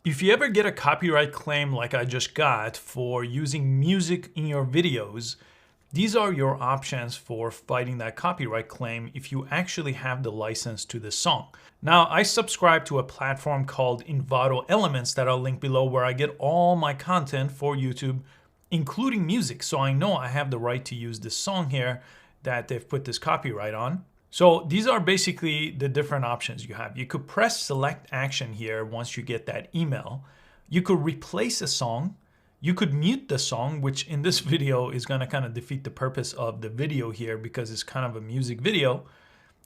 If you ever get a copyright claim like I just got for using music in your videos, these are your options for fighting that copyright claim if you actually have the license to the song. Now, I subscribe to a platform called Envato Elements that I'll link below, where I get all my content for YouTube, including music. So I know I have the right to use this song here that they've put this copyright on. So these are basically the different options you have. You could press select action here once you get that email. You could replace a song. You could mute the song, which in this video is going to kind of defeat the purpose of the video here because it's kind of a music video.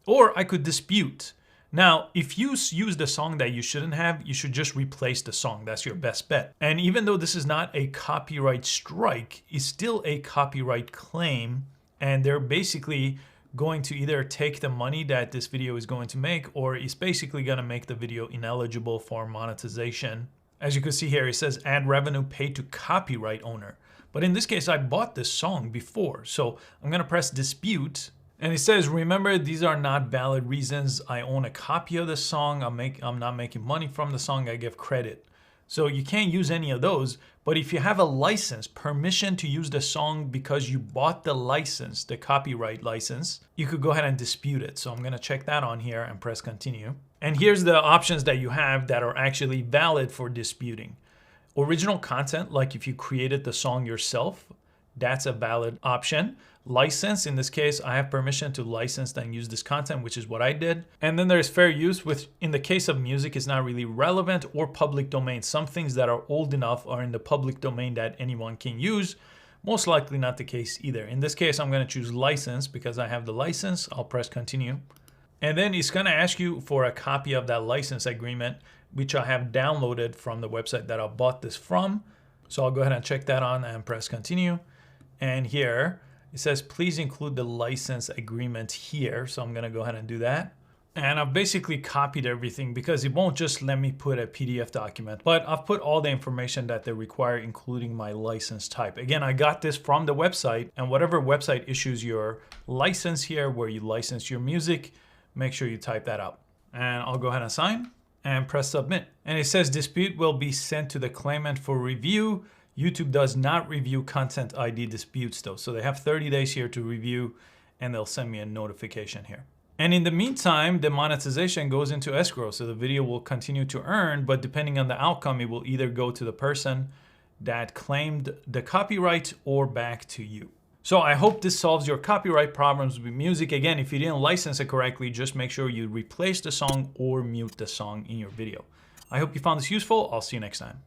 Or I could dispute. Now, if you use the song that you shouldn't have, you should just replace the song. That's your best bet. And even though this is not a copyright strike, it's still a copyright claim. And they're basically going to either take the money that this video is going to make, or it's basically going to make the video ineligible for monetization. As you can see here, it says ad revenue paid to copyright owner. But in this case, I bought this song before. So I'm going to press dispute. And it says, remember, these are not valid reasons. I own a copy of the song. I'm not making money from the song. I give credit. So you can't use any of those. But if you have a license, permission to use the song because you bought the license, the copyright license, you could go ahead and dispute it. So I'm going to check that on here and press continue. And here's the options that you have that are actually valid for disputing. Original content, like if you created the song yourself, that's a valid option. License, in this case, I have permission to license and use this content, which is what I did. And then there's fair use, which in the case of music is not really relevant, or public domain. Some things that are old enough are in the public domain that anyone can use. Most likely not the case either. In this case, I'm going to choose license because I have the license. I'll press continue. And then it's going to ask you for a copy of that license agreement, which I have downloaded from the website that I bought this from. So I'll go ahead and check that on and press continue. And here it says, please include the license agreement here. So I'm going to go ahead and do that. And I've basically copied everything because it won't just let me put a PDF document, but I've put all the information that they require, including my license type. Again, I got this from the website, and whatever website issues your license here, where you license your music, make sure you type that out. And I'll go ahead and sign and press submit. And it says dispute will be sent to the claimant for review. YouTube does not review content ID disputes though. So they have 30 days here to review, and they'll send me a notification here. And in the meantime, the monetization goes into escrow. So the video will continue to earn, but depending on the outcome, it will either go to the person that claimed the copyright or back to you. So I hope this solves your copyright problems with music. Again, if you didn't license it correctly, just make sure you replace the song or mute the song in your video. I hope you found this useful. I'll see you next time.